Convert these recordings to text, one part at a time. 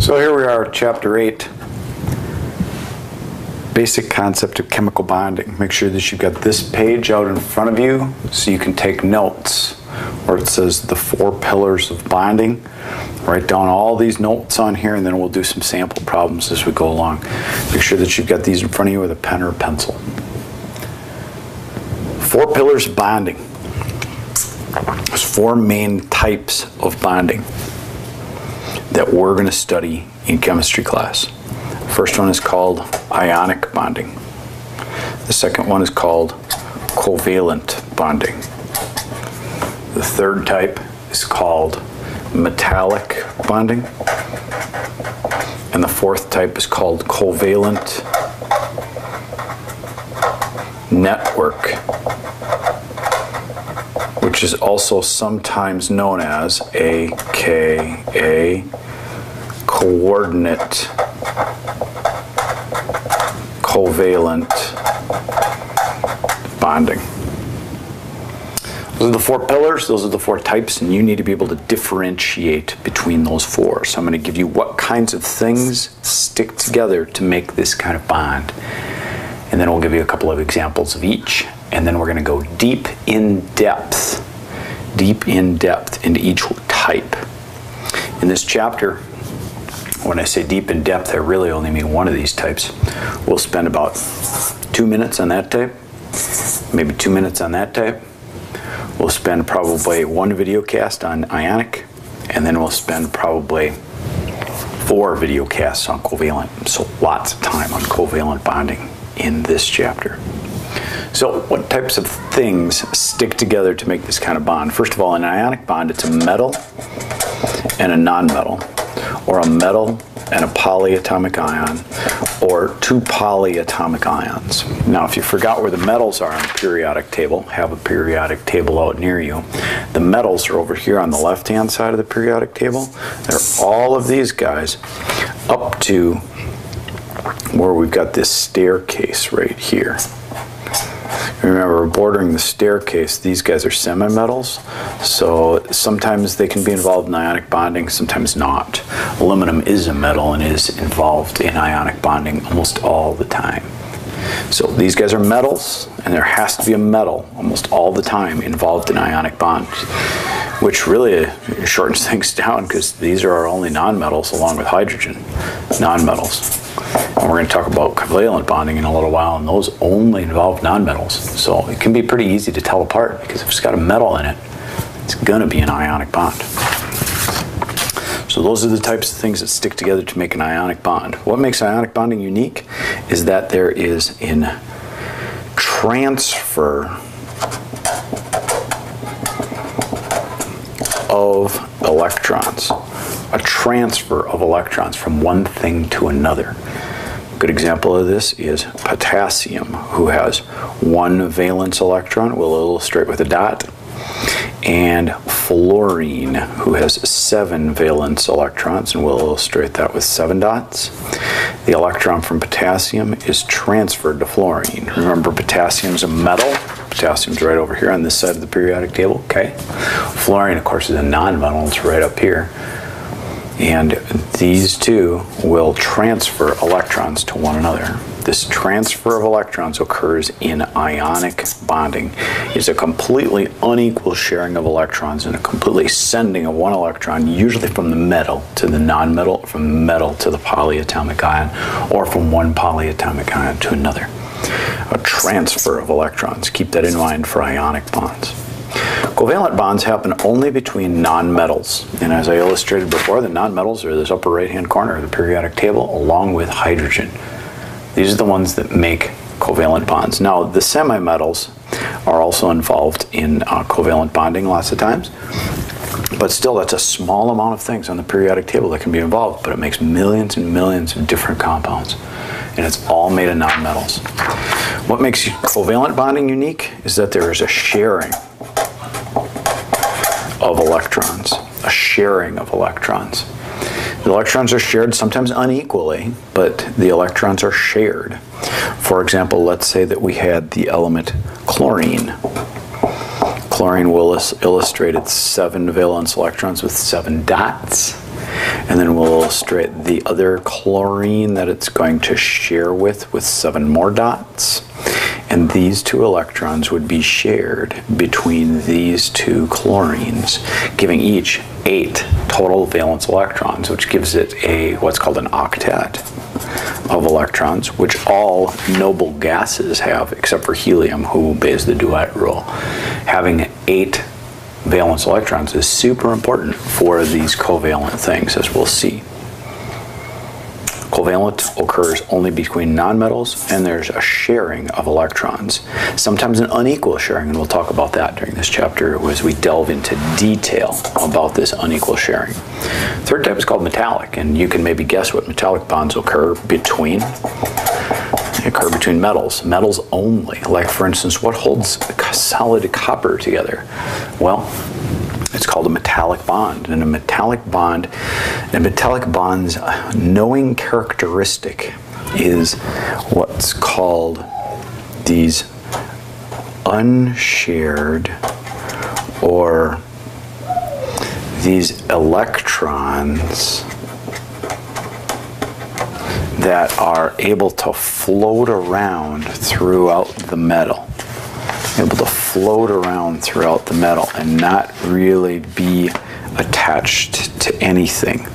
So here we are, Chapter 8, Basic Concept of Chemical Bonding. Make sure that you've got this page out in front of you so you can take notes where it says the 4 pillars of bonding. Write down all these notes on here and then we'll do some sample problems as we go along. Make sure that you've got these in front of you with a pen or a pencil. 4 pillars of bonding. There's 4 main types of bonding that we're going to study in chemistry class. First one is called ionic bonding. The second one is called covalent bonding. The third type is called metallic bonding. And the fourth type is called covalent network, which is also sometimes known as AKA coordinate covalent bonding. Those are the 4 pillars, those are the 4 types, and you need to be able to differentiate between those 4. So I'm going to give you what kinds of things stick together to make this kind of bond. And then we'll give you a couple of examples of each. And then we're going to go deep in depth into each type. In this chapter, when I say deep in depth, I really only mean one of these types. We'll spend about 2 minutes on that type, maybe 2 minutes on that type. We'll spend probably 1 video cast on ionic, and then we'll spend probably 4 video casts on covalent. So lots of time on covalent bonding in this chapter. So what types of things stick together to make this kind of bond? First of all, an ionic bond, it's a metal and a nonmetal, or a metal and a polyatomic ion, or 2 polyatomic ions. Now, if you forgot where the metals are on the periodic table, have a periodic table out near you. The metals are over here on the left-hand side of the periodic table. They're all of these guys up to where we've got this staircase right here. Remember, bordering the staircase, these guys are semimetals, so sometimes they can be involved in ionic bonding, sometimes not. Aluminum is a metal and is involved in ionic bonding almost all the time. So these guys are metals, and there has to be a metal almost all the time involved in ionic bonds, which really shortens things down because these are our only nonmetals along with hydrogen, nonmetals. And we're going to talk about covalent bonding in a little while, and those only involve nonmetals. So it can be pretty easy to tell apart because if it's got a metal in it, it's going to be an ionic bond. So those are the types of things that stick together to make an ionic bond. What makes ionic bonding unique is that there is a transfer of electrons. A transfer of electrons from one thing to another. A good example of this is potassium, who has 1 valence electron, we'll illustrate with a dot, and fluorine, who has 7 valence electrons, and we'll illustrate that with 7 dots. The electron from potassium is transferred to fluorine. Remember, potassium is a metal. Potassium's right over here on this side of the periodic table, okay? Fluorine, of course, is a nonmetal. It's right up here. And these two will transfer electrons to one another. This transfer of electrons occurs in ionic bonding. It's a completely unequal sharing of electrons and a completely sending of one electron, usually from the metal to the nonmetal, from the metal to the polyatomic ion, or from one polyatomic ion to another. A transfer of electrons. Keep that in mind for ionic bonds. Covalent bonds happen only between nonmetals, and as I illustrated before, the nonmetals are this upper right-hand corner of the periodic table along with hydrogen. These are the ones that make covalent bonds. Now, the semimetals are also involved in covalent bonding lots of times, but still that's a small amount of things on the periodic table that can be involved, but it makes millions and millions of different compounds, and it's all made of nonmetals. What makes covalent bonding unique is that there is a sharing of electrons, a sharing of electrons. The electrons are shared sometimes unequally, but the electrons are shared. For example, let's say that we had the element chlorine. Chlorine will illustrate its 7 valence electrons with 7 dots. And then we'll illustrate the other chlorine that it's going to share with 7 more dots. And these 2 electrons would be shared between these 2 chlorines, giving each 8 total valence electrons, which gives it what's called an octet of electrons, which all noble gases have, except for helium, who obeys the duet rule. Having 8 valence electrons is super important for these covalent things, as we'll see. Covalent occurs only between nonmetals, and there's a sharing of electrons. Sometimes an unequal sharing, and we'll talk about that during this chapter as we delve into detail about this unequal sharing. Third type is called metallic, and you can maybe guess what metallic bonds occur between. They occur between metals. Metals only. Like, for instance, what holds solid copper together? Well, it's called a metallic bond. And a metallic bond's knowing characteristic is what's called these unshared, or these electrons that are able to float around throughout the metal. Able to float around throughout the metal and not really be attached to anything.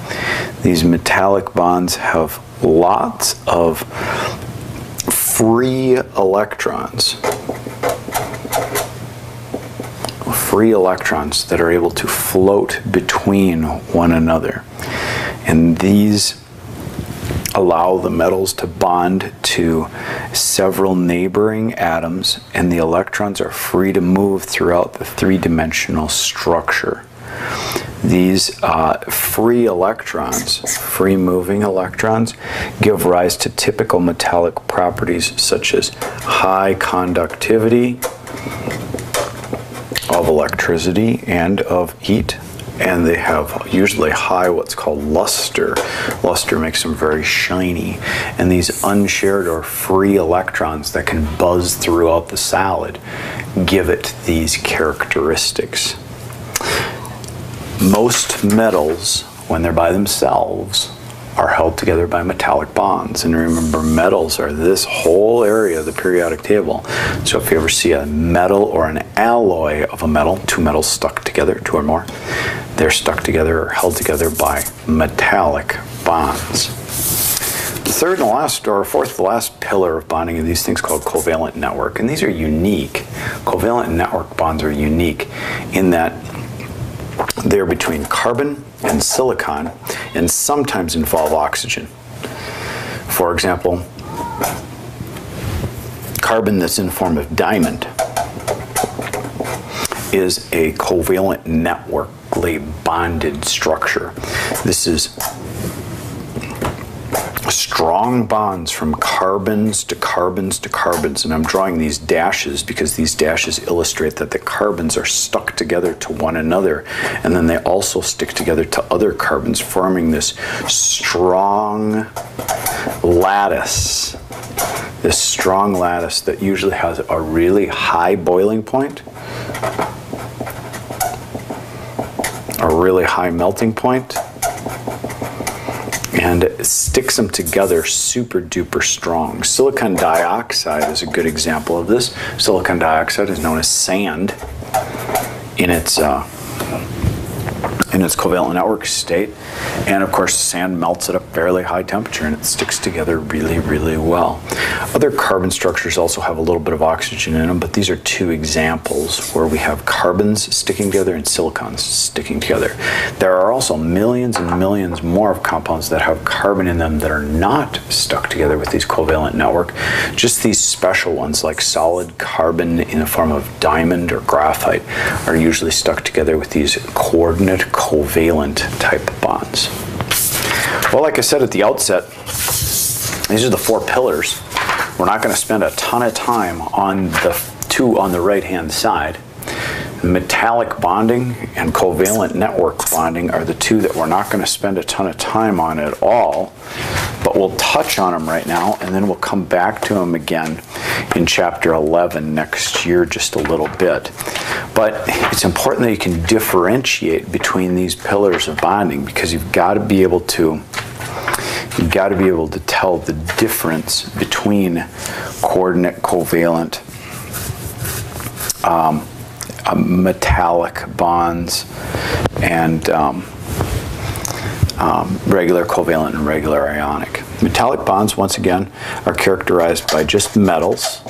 These metallic bonds have lots of free electrons. Free electrons that are able to float between one another. And these allow the metals to bond to several neighboring atoms, and the electrons are free to move throughout the 3-dimensional structure. These free electrons, free moving electrons, give rise to typical metallic properties such as high conductivity of electricity and of heat. And they have usually high what's called luster. Luster makes them very shiny. And these unshared or free electrons that can buzz throughout the solid give it these characteristics. Most metals, when they're by themselves, are held together by metallic bonds. And remember, metals are this whole area of the periodic table. So if you ever see a metal or an alloy of a metal, 2 metals stuck together, 2 or more, they're stuck together or held together by metallic bonds. The third and last, or fourth to last pillar of bonding are these things called covalent network. And these are unique. Covalent network bonds are unique in that they're between carbon and silicon, and sometimes involve oxygen. For example, carbon that's in the form of diamond is a covalent networkly bonded structure. This is strong bonds from carbons to carbons to carbons, and I'm drawing these dashes because these dashes illustrate that the carbons are stuck together to one another, and then they also stick together to other carbons, forming this strong lattice. This strong lattice that usually has a really high boiling point, a really high melting point, and it sticks them together super duper strong. Silicon dioxide is a good example of this. Silicon dioxide is known as sand in its covalent network state, and of course sand melts at a fairly high temperature and it sticks together really, really well. Other carbon structures also have a little bit of oxygen in them, but these are 2 examples where we have carbons sticking together and silicons sticking together. There are also millions and millions more of compounds that have carbon in them that are not stuck together with these covalent network. Just these special ones like solid carbon in the form of diamond or graphite are usually stuck together with these coordinate covalent type bonds. Well, like I said at the outset, these are the 4 pillars. We're not going to spend a ton of time on the 2 on the right hand side. Metallic bonding and covalent network bonding are the 2 that we're not going to spend a ton of time on at all. but we'll touch on them right now, and then we'll come back to them again in chapter 11 next year just a little bit. But it's important that you can differentiate between these pillars of bonding, because you've got to be able to tell the difference between coordinate, covalent, metallic bonds, and regular covalent and regular ionic. Metallic bonds, once again, are characterized by just metals,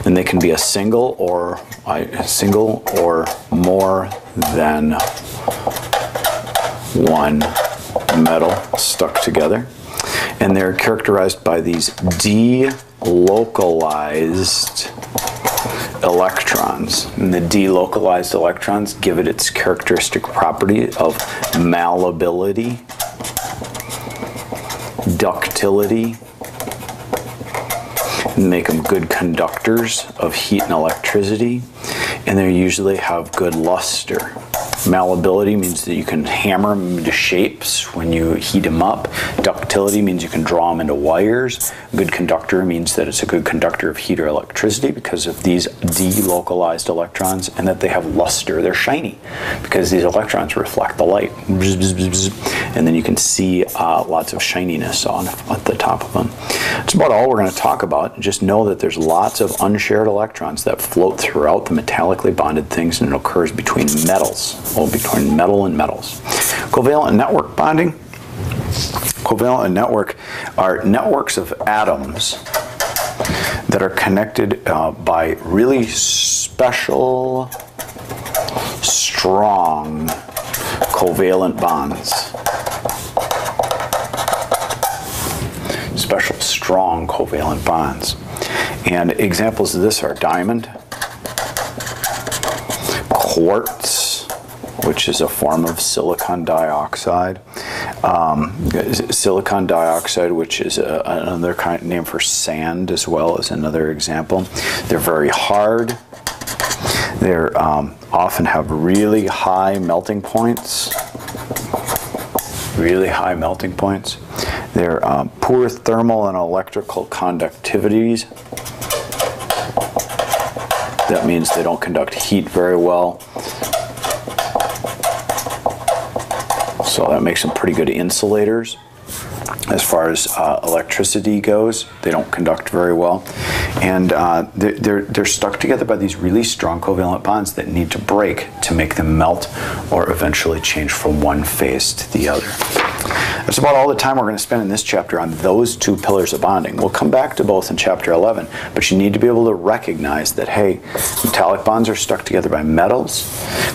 and they can be a single or more than one metal stuck together, and they're characterized by these delocalized electrons. And the delocalized electrons give it its characteristic property of malleability, ductility, and make them good conductors of heat and electricity, and they usually have good luster. Malleability means that you can hammer them into shapes when you heat them up. Ductility means you can draw them into wires. Good conductor means that it's a good conductor of heat or electricity because of these delocalized electrons, and that they have luster. They're shiny because these electrons reflect the light. And then you can see lots of shininess at the top of them. That's about all we're going to talk about. Just know that there's lots of unshared electrons that float throughout the metallically bonded things, and it occurs between metals. Well, between metal and metals. Covalent network bonding. Covalent and network are networks of atoms that are connected by really special, strong covalent bonds. Special, strong covalent bonds. And examples of this are diamond, quartz, which is a form of silicon dioxide. Silicon dioxide, which is another kind name for sand as well, is another example. They're very hard. They often have really high melting points. Really high melting points. They're poor thermal and electrical conductivities. That means they don't conduct heat very well. So that makes them pretty good insulators. As far as electricity goes, they don't conduct very well. And they're stuck together by these really strong covalent bonds that need to break to make them melt or eventually change from one phase to the other. That's about all the time we're going to spend in this chapter on those two pillars of bonding. We'll come back to both in chapter 11, but you need to be able to recognize that, hey, metallic bonds are stuck together by metals.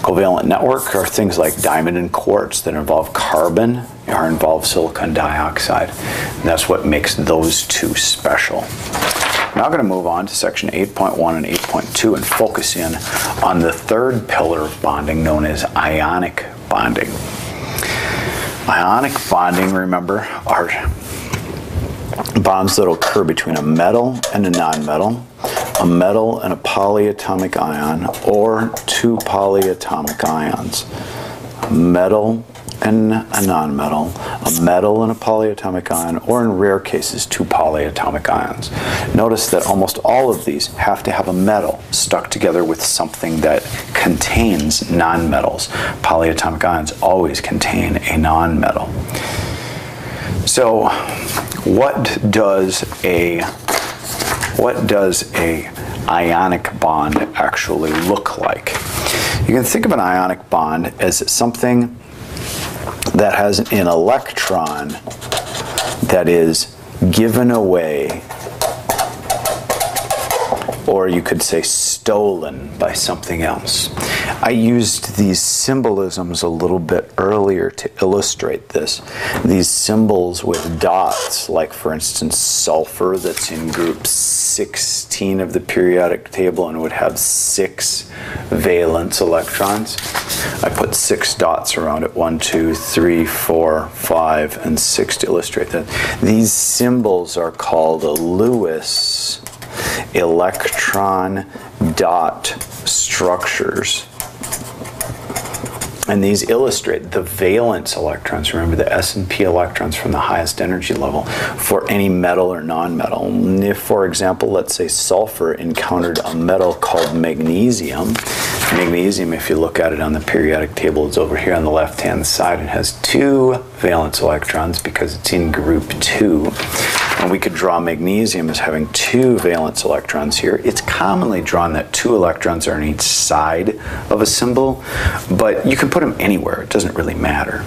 Covalent network are things like diamond and quartz that involve carbon or involve silicon dioxide. And that's what makes those two special. Now I'm going to move on to section 8.1 and 8.2 and focus in on the third pillar of bonding known as ionic bonding. Ionic bonding, remember, are bonds that occur between a metal and a nonmetal, a metal and a polyatomic ion, or two polyatomic ions. A metal and a nonmetal, a metal and a polyatomic ion, or in rare cases, two polyatomic ions. Notice that almost all of these have to have a metal stuck together with something that contains nonmetals. Polyatomic ions always contain a nonmetal. So what does a ionic bond actually look like? You can think of an ionic bond as something that has an electron that is given away, or you could say stolen by something else. I used these symbolisms a little bit earlier to illustrate this. These symbols with dots, like for instance sulfur, that's in group 16 of the periodic table and would have 6 valence electrons. I put 6 dots around it, 1, 2, 3, 4, 5, and 6 to illustrate that. These symbols are called Lewis electron dot structures. And these illustrate the valence electrons. Remember, the S and P electrons from the highest energy level for any metal or non-metal. If, for example, let's say sulfur encountered a metal called magnesium. Magnesium, if you look at it on the periodic table, is over here on the left-hand side. It has 2 valence electrons because it's in group 2. And we could draw magnesium as having 2 valence electrons here. It's commonly drawn that 2 electrons are on each side of a symbol, but you can put them anywhere. It doesn't really matter.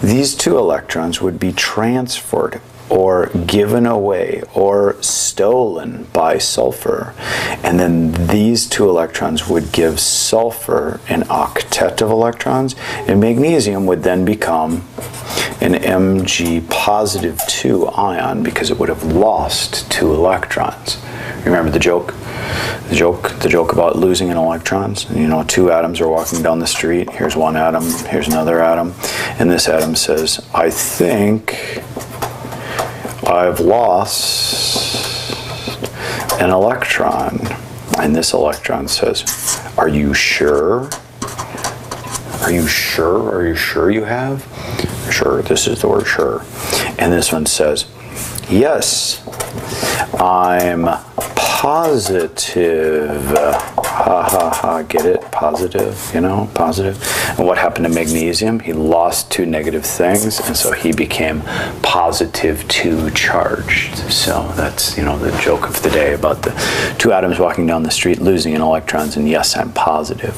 These 2 electrons would be transferred or given away or stolen by sulfur. And then these 2 electrons would give sulfur an octet of electrons, and magnesium would then become an Mg positive 2 ion because it would have lost 2 electrons. Remember the joke? The joke about losing an electrons? You know, 2 atoms are walking down the street. Here's one atom, here's another atom, and this atom says, I think I've lost an electron. And this electron says, are you sure? Are you sure? Are you sure you have? Sure, this is the word sure. And this one says, yes, I'm positive. Ha ha ha, get it? Positive, you know, positive. And what happened to magnesium? He lost 2 negative things, and so he became positive 2 charged. So that's, you know, the joke of the day about the 2 atoms walking down the street losing an electrons, and yes, I'm positive.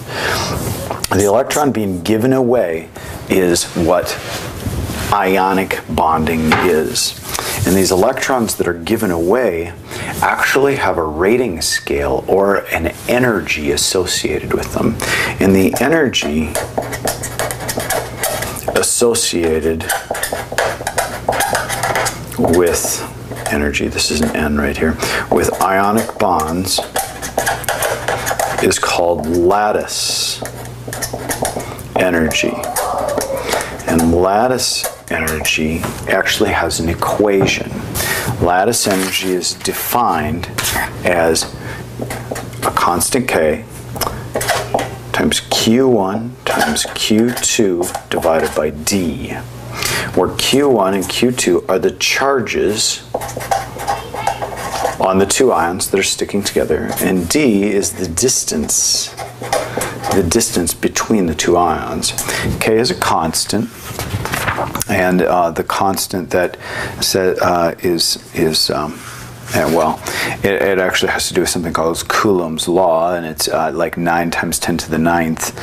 The electron being given away is what ionic bonding is. And these electrons that are given away actually have a rating scale or an energy associated with them. And the energy associated with energy, this is an N right here, with ionic bonds is called lattice energy. And lattice energy actually has an equation. Lattice energy is defined as a constant K times Q1 times Q2 divided by D, where Q1 and Q2 are the charges on the 2 ions that are sticking together, and D is the distance between the 2 ions. K is a constant, and the constant that it actually has to do with something called Coulomb's law, and it's like 9 times 10 to the 9th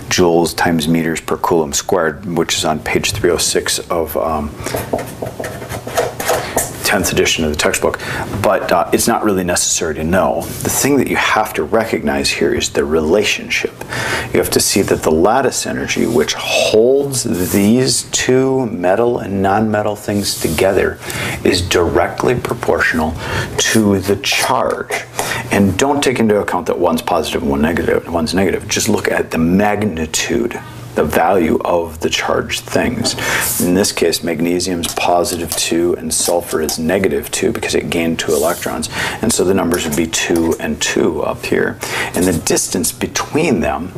joules times meters per coulomb squared, which is on page 306 of 10th edition of the textbook, but it's not really necessary to know. The thing that you have to recognize here is the relationship. You have to see that the lattice energy, which holds these 2 metal and non-metal things together, is directly proportional to the charge. And don't take into account that one's positive and one's negative. Just look at the magnitude, the value of the charged things. In this case, magnesium is positive 2 and sulfur is negative 2 because it gained 2 electrons. And so the numbers would be 2 and 2 up here. And the distance between them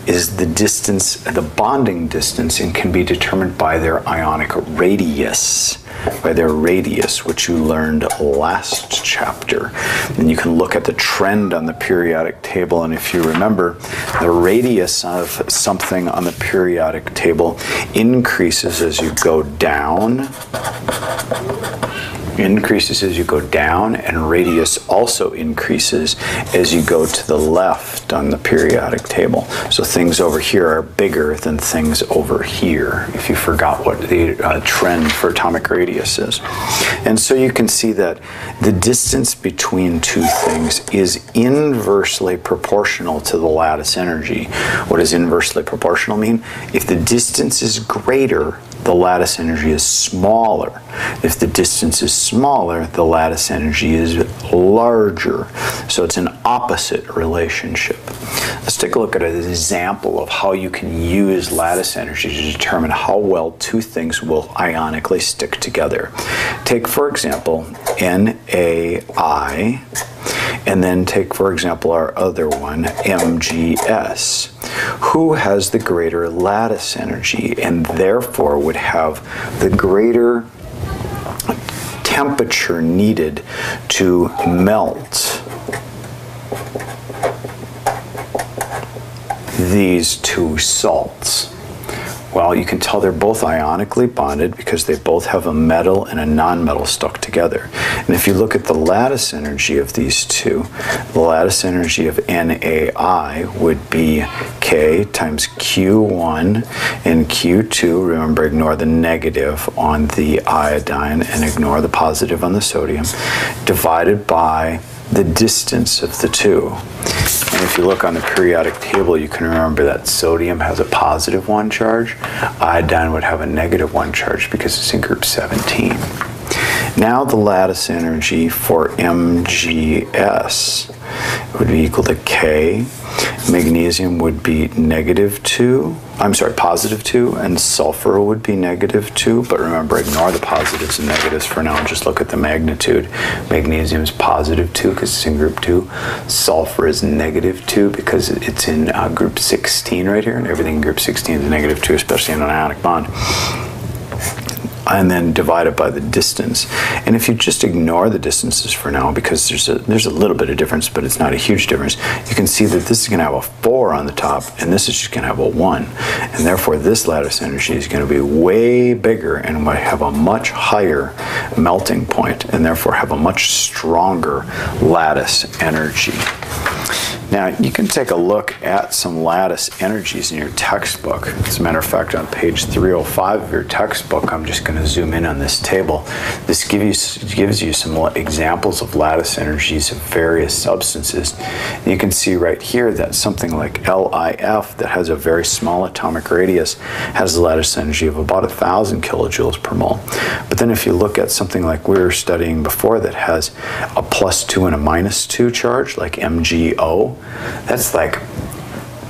is the distance, the bonding distance, and can be determined by their ionic radius. Which you learned last chapter. And you can look at the trend on the periodic table, and if you remember, the radius of something on the periodic table increases as you go down, and radius also increases as you go to the left on the periodic table. So things over here are bigger than things over here, if you forgot what the trend for atomic radius is. And so you can see that the distance between 2 things is inversely proportional to the lattice energy. What does inversely proportional mean? If the distance is greater, the lattice energy is smaller. If the distance is smaller, the lattice energy is larger. So it's an opposite relationship. Let's take a look at an example of how you can use lattice energy to determine how well 2 things will ionically stick together. Take, for example, NaI, and then take, for example, our other one, MgS. who has the greater lattice energy and therefore would have the greater temperature needed to melt these two salts? Well, you can tell they're both ionically bonded because they both have a metal and a nonmetal stuck together. And if you look at the lattice energy of these two, the lattice energy of NaI would be K times Q1 and Q2. Remember, ignore the negative on the iodine and ignore the positive on the sodium, divided by the distance of the two. And if you look on the periodic table, you can remember that sodium has a positive 1 charge. Iodine would have a negative 1 charge because it's in group 17. Now the lattice energy for MgS would be equal to K. Magnesium would be positive 2, and sulfur would be negative 2. But remember, ignore the positives and negatives for now and just look at the magnitude. Magnesium is positive 2 because it's in group 2. Sulfur is negative 2 because it's in group 16 right here, and everything in group 16 is negative 2, especially in an ionic bond. And then divide it by the distance. And if you just ignore the distances for now, because there's a little bit of difference, but it's not a huge difference, you can see that this is going to have a 4 on the top, and this is just going to have a 1. And therefore, this lattice energy is going to be way bigger and might have a much higher melting point, and therefore have a much stronger lattice energy. Now, you can take a look at some lattice energies in your textbook. As a matter of fact, on page 305 of your textbook, I'm just going to zoom in on this table. This gives you some examples of lattice energies of various substances. And you can see right here that something like LiF that has a very small atomic radius has a lattice energy of about 1,000 kilojoules per mole. But then if you look at something like we were studying before that has a +2 and a -2 charge, like MgO, that's like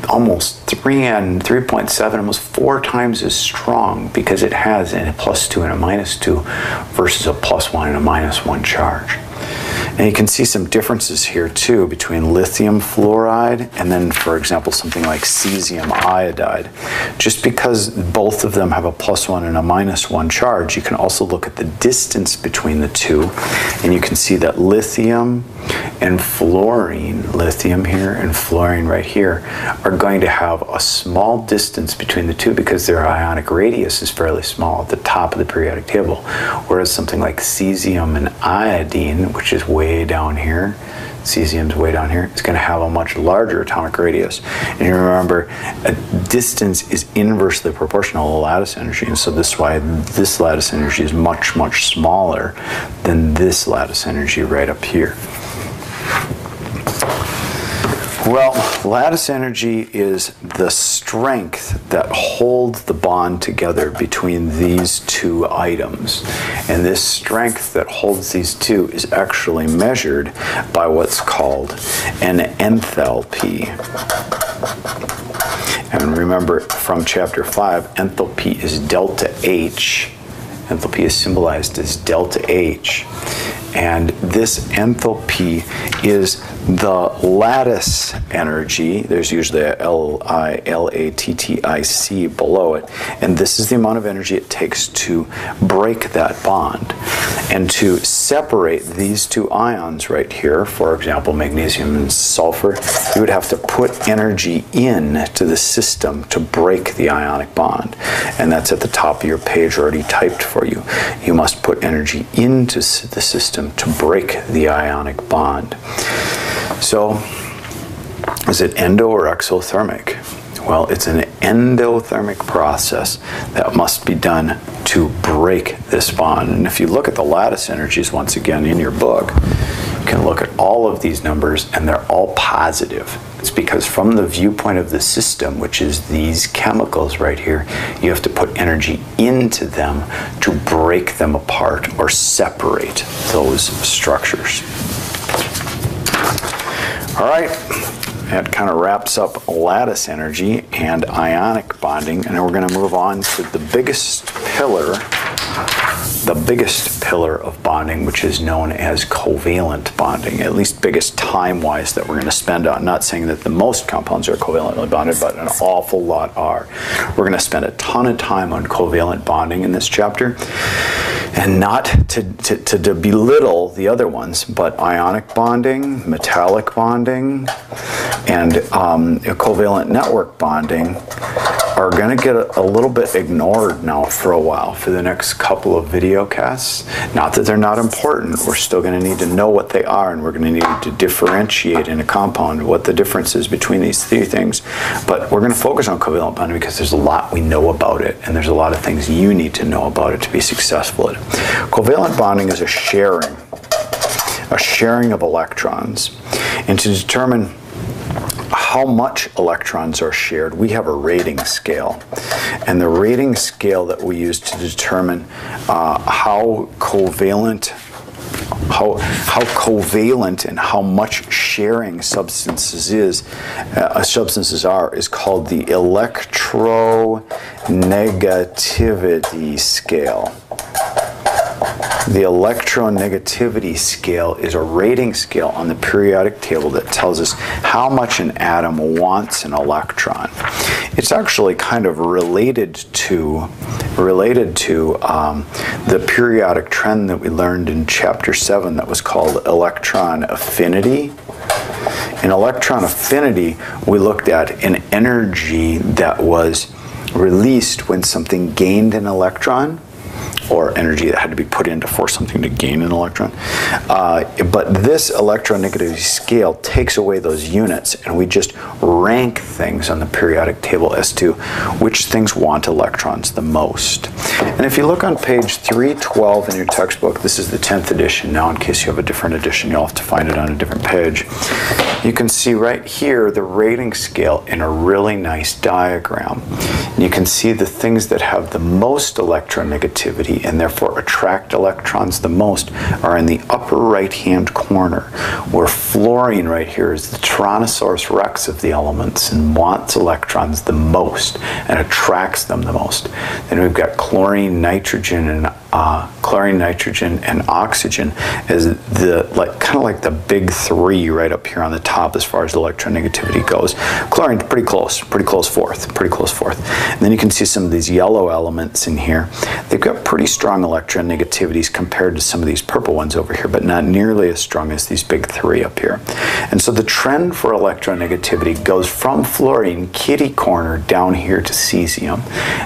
almost 3 and 3.7, almost 4 times as strong because it has a +2 and a -2 versus a +1 and a -1 charge. And you can see some differences here too between lithium fluoride and then, for example, something like cesium iodide. Just because both of them have a +1 and a -1 charge, you can also look at the distance between the two, and you can see that lithium and fluorine, lithium here and fluorine right here, are going to have a small distance between the two because their ionic radius is fairly small at the top of the periodic table, whereas something like cesium and iodine, which is way down here, cesium's way down here, it's going to have a much larger atomic radius. And you remember, a distance is inversely proportional to lattice energy, and so this is why this lattice energy is much, much smaller than this lattice energy right up here. Well, lattice energy is the strength that holds the bond together between these two items. And this strength that holds these two is actually measured by what's called an enthalpy. And remember from chapter 5, enthalpy is delta H. Enthalpy is symbolized as delta H. And this enthalpy is the lattice energy. There's usually a LiLATTIC below it. And this is the amount of energy it takes to break that bond. And to separate these two ions right here, for example, magnesium and sulfur, you would have to put energy into the system to break the ionic bond. And that's at the top of your page already typed for you. You must put energy into the system to break the ionic bond. So, is it endo or exothermic? Well, it's an endothermic process that must be done to break this bond. And if you look at the lattice energies once again in your book, you can look at all of these numbers and they're all positive. It's because from the viewpoint of the system, which is these chemicals right here, you have to put energy into them to break them apart or separate those structures. All right, that kind of wraps up lattice energy and ionic bonding, and then we're going to move on to the biggest pillar the biggest pillar of bonding, which is known as covalent bonding, at least biggest time-wise that we're going to spend on. Not saying that the most compounds are covalently bonded, but an awful lot are. We're going to spend a ton of time on covalent bonding in this chapter, and not to belittle the other ones, but ionic bonding, metallic bonding, and covalent network bonding are going to get a little bit ignored now for a while, for the next couple of video casts. Not that they're not important. We're still going to need to know what they are, and we're going to need to differentiate in a compound what the difference is between these three things. But we're going to focus on covalent bonding because there's a lot we know about it, and there's a lot of things you need to know about it to be successful at it. Covalent bonding is a sharing of electrons. And to determine how much electrons are shared, we have a rating scale. And the rating scale that we use to determine how covalent and how much sharing substances are is called the electronegativity scale. The electronegativity scale is a rating scale on the periodic table that tells us how much an atom wants an electron. It's actually kind of related to the periodic trend that we learned in Chapter 7 that was called electron affinity. In electron affinity, we looked at an energy that was released when something gained an electron, or energy that had to be put in to force something to gain an electron. But this electronegativity scale takes away those units, and we just rank things on the periodic table as to which things want electrons the most. And if you look on page 312 in your textbook, this is the 10th edition. Now, in case you have a different edition, you'll have to find it on a different page. You can see right here the rating scale in a really nice diagram. And you can see the things that have the most electronegativity and therefore attract electrons the most are in the upper right-hand corner, where fluorine right here is the Tyrannosaurus rex of the elements and wants electrons the most and attracts them the most. Then we've got chlorine, nitrogen, and oxygen as the kind of like the big three right up here on the top as far as electronegativity goes. Chlorine pretty close fourth. And then you can see some of these yellow elements in here. They've got pretty strong electronegativities compared to some of these purple ones over here, but not nearly as strong as these big three up here. And so the trend for electronegativity goes from fluorine, kitty corner, down here to cesium.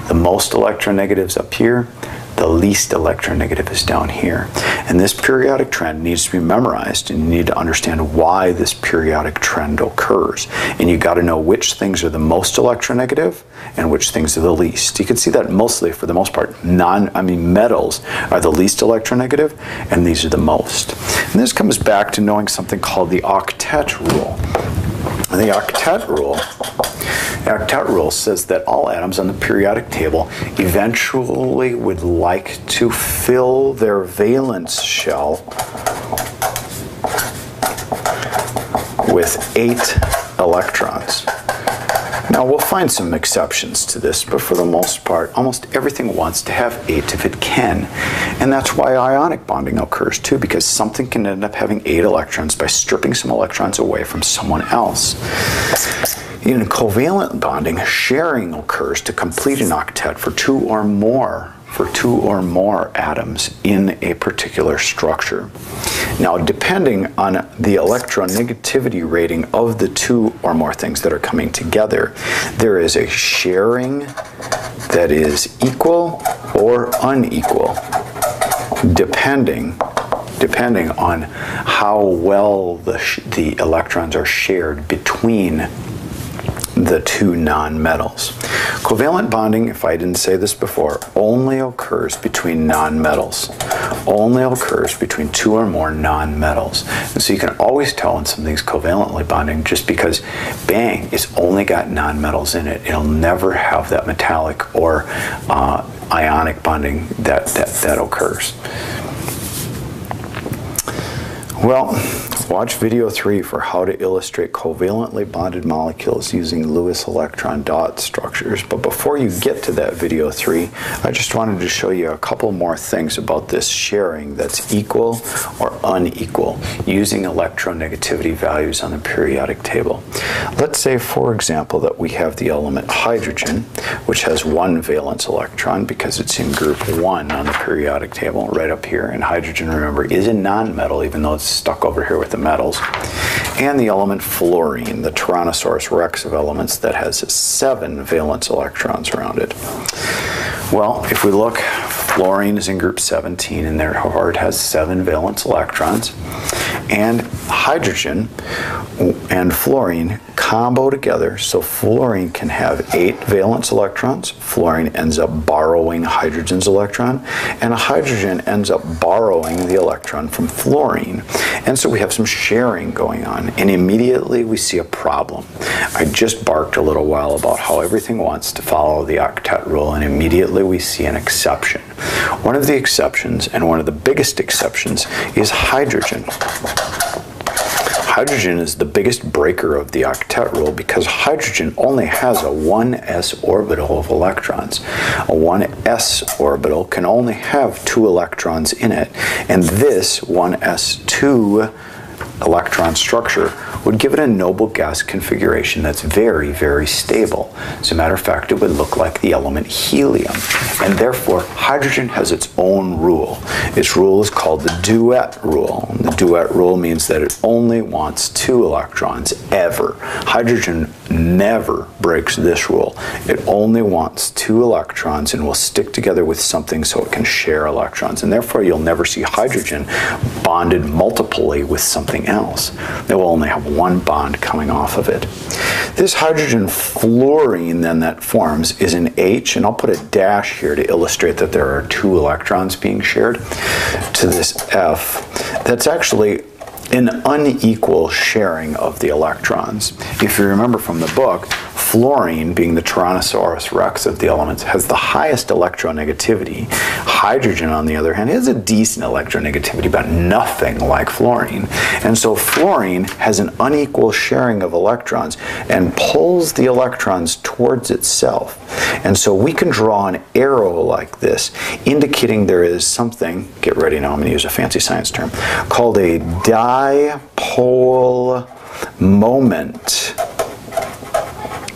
The most electronegatives up here, the least electronegative is down here. And this periodic trend needs to be memorized, and you need to understand why this periodic trend occurs. And you got to know which things are the most electronegative and which things are the least. You can see that mostly, for the most part, metals are the least electronegative, and these are the most. And this comes back to knowing something called the octet rule. And the octet rule says that all atoms on the periodic table eventually would like to fill their valence shell with 8 electrons. Now, we'll find some exceptions to this, but for the most part, almost everything wants to have 8 if it can. And that's why ionic bonding occurs too, because something can end up having 8 electrons by stripping some electrons away from someone else. In covalent bonding, sharing occurs to complete an octet for two or more atoms in a particular structure. Now, depending on the electronegativity rating of the 2 or more things that are coming together, there is a sharing that is equal or unequal, depending on how well the electrons are shared between the 2 nonmetals. Covalent bonding, if I didn't say this before, only occurs between nonmetals. Only occurs between 2 or more nonmetals. And so you can always tell when something's covalently bonding just because, bang, it's only got nonmetals in it. It'll never have that metallic or ionic bonding that occurs. Well, watch video 3 for how to illustrate covalently bonded molecules using Lewis electron dot structures. But before you get to that video 3, I just wanted to show you a couple more things about this sharing that's equal or unequal using electronegativity values on the periodic table. Let's say, for example, that we have the element hydrogen, which has 1 valence electron because it's in group 1 on the periodic table right up here. And hydrogen, remember, is a nonmetal, even though it's stuck over here with the metals. And the element fluorine, the Tyrannosaurus rex of elements, that has 7 valence electrons around it. Well, if we look, fluorine is in group 17, and therefore it has 7 valence electrons. And hydrogen and fluorine combo together, so fluorine can have 8 valence electrons. Fluorine ends up borrowing hydrogen's electron, and hydrogen ends up borrowing the electron from fluorine. And so we have some sharing going on, and immediately we see a problem. I just barked a little while about how everything wants to follow the octet rule, and immediately we see an exception. One of the exceptions, and one of the biggest exceptions, is hydrogen. Hydrogen is the biggest breaker of the octet rule because hydrogen only has a 1s orbital of electrons. A 1s orbital can only have 2 electrons in it, and this 1s2 electron structure would give it a noble gas configuration that's very, very stable. As a matter of fact, it would look like the element helium. And therefore, hydrogen has its own rule. Its rule is called the duet rule. And the duet rule means that it only wants 2 electrons ever. Hydrogen never breaks this rule. It only wants 2 electrons and will stick together with something so it can share electrons. And therefore, you'll never see hydrogen bonded multiply with something else. It will only have 1 bond coming off of it. This hydrogen fluorine then that forms is an H, and I'll put a dash here to illustrate that there are 2 electrons being shared to this F. That's actually an unequal sharing of the electrons. If you remember from the book, fluorine, being the Tyrannosaurus rex of the elements, has the highest electronegativity. Hydrogen, on the other hand, has a decent electronegativity, but nothing like fluorine. And so fluorine has an unequal sharing of electrons and pulls the electrons towards itself. And so we can draw an arrow like this, indicating there is something, get ready now, I'm going to use a fancy science term, called a dipole moment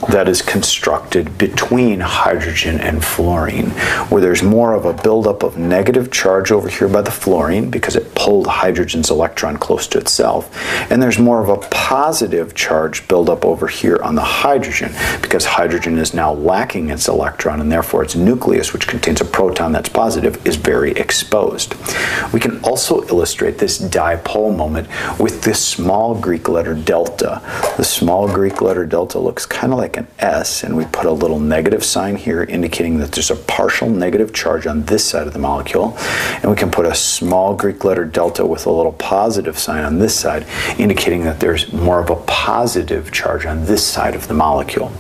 that is constructed between hydrogen and fluorine, where there's more of a buildup of negative charge over here by the fluorine because it pulled hydrogen's electron close to itself, and there's more of a positive charge buildup over here on the hydrogen because hydrogen is now lacking its electron, and therefore its nucleus, which contains a proton that's positive, is very exposed. We can also illustrate this dipole moment with this small Greek letter delta. The small Greek letter delta looks kind of like an S, and we put a little negative sign here indicating that there's a partial negative charge on this side of the molecule, and we can put a small Greek letter delta with a little positive sign on this side indicating that there's more of a positive charge on this side of the molecule.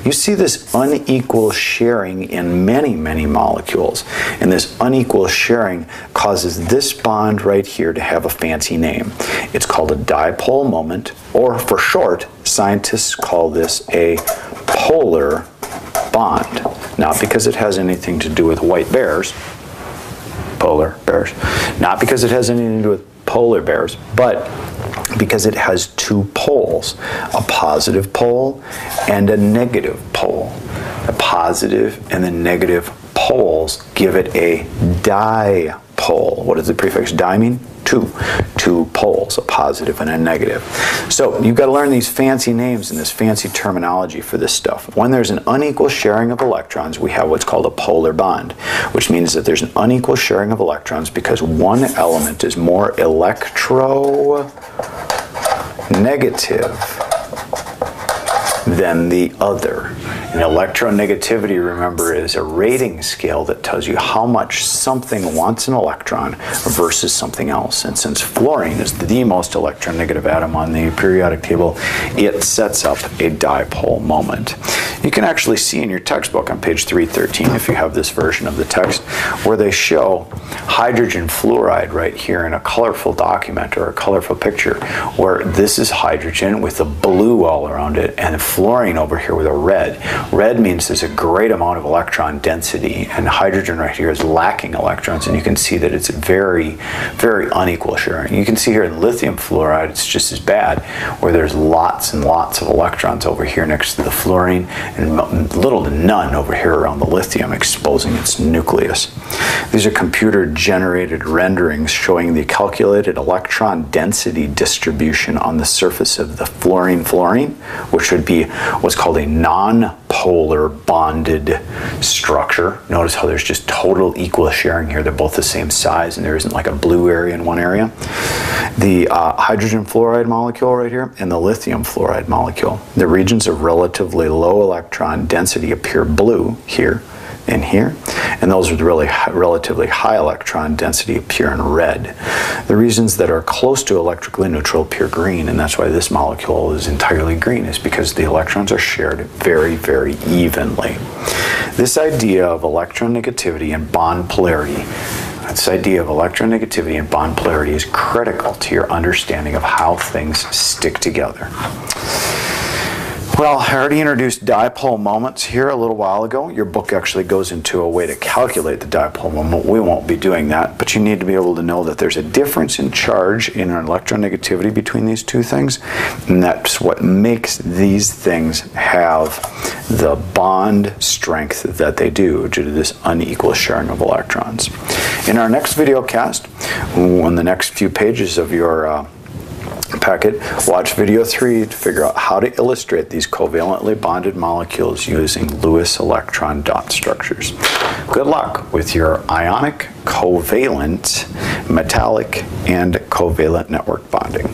You see this unequal sharing in many, many molecules, and this unequal sharing causes this bond right here to have a fancy name. It's called a dipole moment, or for short, scientists call this a polar bond. Not because it has anything to do with white bears, polar bears, not because it has anything to do with polar bears, but because it has 2 poles, a positive pole and a negative pole. The positive and the negative poles give it a dipole. What does the prefix di mean? 2 poles, a positive and a negative. So you've got to learn these fancy names and this fancy terminology for this stuff. When there's an unequal sharing of electrons, we have what's called a polar bond, which means that there's an unequal sharing of electrons because one element is more electronegative than the other. And electronegativity, remember, is a rating scale that tells you how much something wants an electron versus something else. And since fluorine is the most electronegative atom on the periodic table, it sets up a dipole moment. You can actually see in your textbook on page 313, if you have this version of the text, where they show hydrogen fluoride right here in a colorful document or a colorful picture, where this is hydrogen with a blue all around it and fluorine over here with a red. Red means there's a great amount of electron density, and hydrogen right here is lacking electrons, and you can see that it's very, very unequal sharing. You can see here in lithium fluoride, it's just as bad, where there's lots and lots of electrons over here next to the fluorine and little to none over here around the lithium, exposing its nucleus. These are computer-generated renderings showing the calculated electron density distribution on the surface of the fluorine, which would be what's called a non-polar bonded structure. Notice how there's just total equal sharing here. They're both the same size, and there isn't like a blue area in one area. The hydrogen fluoride molecule right here and the lithium fluoride molecule. The regions of relatively low electron density appear blue here and here, and those with relatively high electron density appear in red. The regions that are close to electrically neutral appear green, and that's why this molecule is entirely green, is because the electrons are shared very, very evenly. This idea of electronegativity and bond polarity, this idea of electronegativity and bond polarity is critical to your understanding of how things stick together. Well, I already introduced dipole moments here a little while ago. Your book actually goes into a way to calculate the dipole moment. We won't be doing that, but you need to be able to know that there's a difference in charge in an electronegativity between these two things, and that's what makes these things have the bond strength that they do due to this unequal sharing of electrons. In our next video cast, on the next few pages of your packet, watch video 3 to figure out how to illustrate these covalently bonded molecules using Lewis electron dot structures. Good luck with your ionic, covalent, metallic, and covalent network bonding.